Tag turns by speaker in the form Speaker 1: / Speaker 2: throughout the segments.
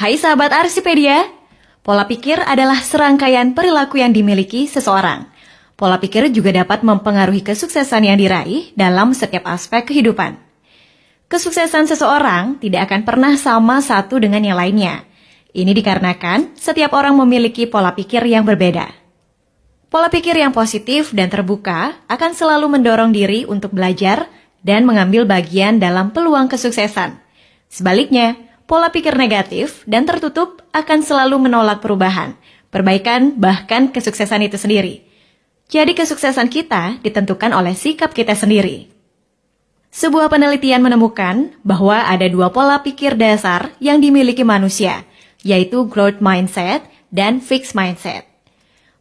Speaker 1: Hai sahabat Arsipedia, pola pikir adalah serangkaian perilaku yang dimiliki seseorang. Pola pikir juga dapat mempengaruhi kesuksesan yang diraih dalam setiap aspek kehidupan. Kesuksesan seseorang tidak akan pernah sama satu dengan yang lainnya. Ini dikarenakan setiap orang memiliki pola pikir yang berbeda. Pola pikir yang positif dan terbuka akan selalu mendorong diri untuk belajar dan mengambil bagian dalam peluang kesuksesan. Sebaliknya, pola pikir negatif dan tertutup akan selalu menolak perubahan, perbaikan, bahkan kesuksesan itu sendiri. Jadi kesuksesan kita ditentukan oleh sikap kita sendiri. Sebuah penelitian menemukan bahwa ada dua pola pikir dasar yang dimiliki manusia, yaitu growth mindset dan fixed mindset.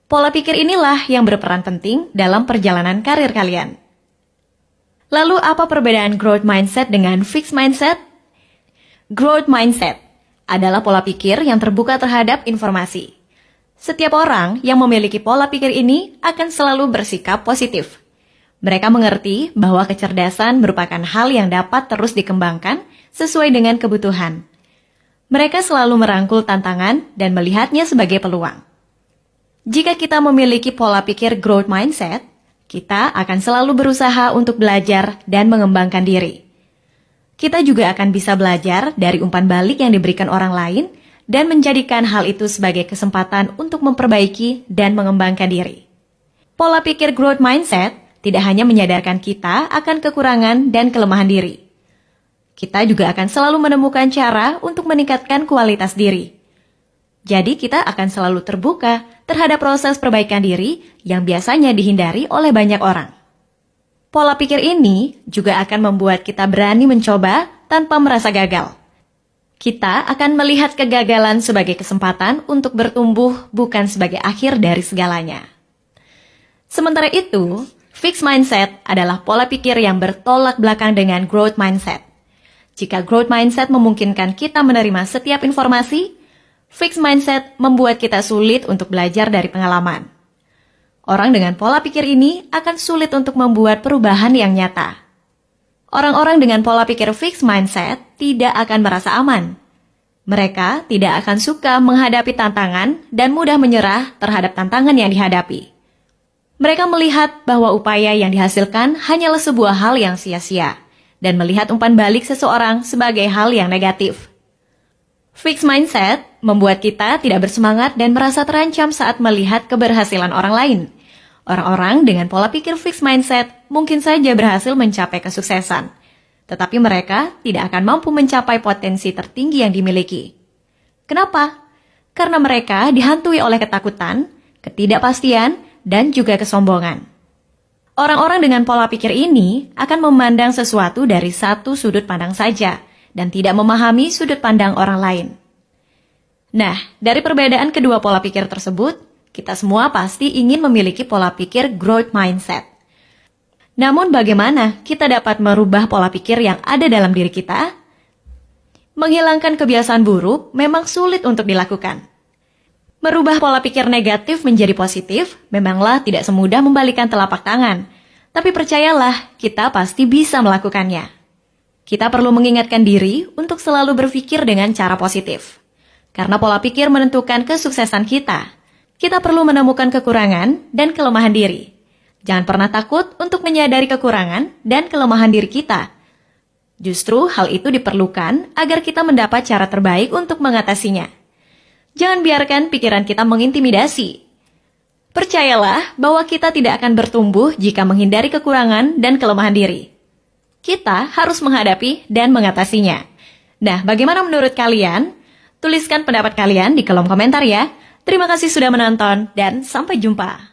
Speaker 1: Pola pikir inilah yang berperan penting dalam perjalanan karir kalian. Lalu apa perbedaan growth mindset dengan fixed mindset? Growth mindset adalah pola pikir yang terbuka terhadap informasi. Setiap orang yang memiliki pola pikir ini akan selalu bersikap positif. Mereka mengerti bahwa kecerdasan merupakan hal yang dapat terus dikembangkan sesuai dengan kebutuhan. Mereka selalu merangkul tantangan dan melihatnya sebagai peluang. Jika kita memiliki pola pikir growth mindset, kita akan selalu berusaha untuk belajar dan mengembangkan diri. Kita juga akan bisa belajar dari umpan balik yang diberikan orang lain dan menjadikan hal itu sebagai kesempatan untuk memperbaiki dan mengembangkan diri. Pola pikir growth mindset tidak hanya menyadarkan kita akan kekurangan dan kelemahan diri. Kita juga akan selalu menemukan cara untuk meningkatkan kualitas diri. Jadi kita akan selalu terbuka terhadap proses perbaikan diri yang biasanya dihindari oleh banyak orang. Pola pikir ini juga akan membuat kita berani mencoba tanpa merasa gagal. Kita akan melihat kegagalan sebagai kesempatan untuk bertumbuh, bukan sebagai akhir dari segalanya. Sementara itu, fixed mindset adalah pola pikir yang bertolak belakang dengan growth mindset. Jika growth mindset memungkinkan kita menerima setiap informasi, fixed mindset membuat kita sulit untuk belajar dari pengalaman. Orang dengan pola pikir ini akan sulit untuk membuat perubahan yang nyata. Orang-orang dengan pola pikir fixed mindset tidak akan merasa aman. Mereka tidak akan suka menghadapi tantangan dan mudah menyerah terhadap tantangan yang dihadapi. Mereka melihat bahwa upaya yang dihasilkan hanyalah sebuah hal yang sia-sia dan melihat umpan balik seseorang sebagai hal yang negatif. Fixed mindset membuat kita tidak bersemangat dan merasa terancam saat melihat keberhasilan orang lain. Orang-orang dengan pola pikir fixed mindset mungkin saja berhasil mencapai kesuksesan, tetapi mereka tidak akan mampu mencapai potensi tertinggi yang dimiliki. Kenapa? Karena mereka dihantui oleh ketakutan, ketidakpastian, dan juga kesombongan. Orang-orang dengan pola pikir ini akan memandang sesuatu dari satu sudut pandang saja, dan tidak memahami sudut pandang orang lain. Nah, dari perbedaan kedua pola pikir tersebut, kita semua pasti ingin memiliki pola pikir growth mindset. Namun bagaimana kita dapat merubah pola pikir yang ada dalam diri kita? Menghilangkan kebiasaan buruk memang sulit untuk dilakukan. Merubah pola pikir negatif menjadi positif memanglah tidak semudah membalikan telapak tangan, tapi percayalah, kita pasti bisa melakukannya. Kita perlu mengingatkan diri untuk selalu berpikir dengan cara positif. Karena pola pikir menentukan kesuksesan kita. Kita perlu menemukan kekurangan dan kelemahan diri. Jangan pernah takut untuk menyadari kekurangan dan kelemahan diri kita. Justru hal itu diperlukan agar kita mendapat cara terbaik untuk mengatasinya. Jangan biarkan pikiran kita mengintimidasi. Percayalah bahwa kita tidak akan bertumbuh jika menghindari kekurangan dan kelemahan diri. Kita harus menghadapi dan mengatasinya. Nah, bagaimana menurut kalian? Tuliskan pendapat kalian di kolom komentar ya. Terima kasih sudah menonton dan sampai jumpa.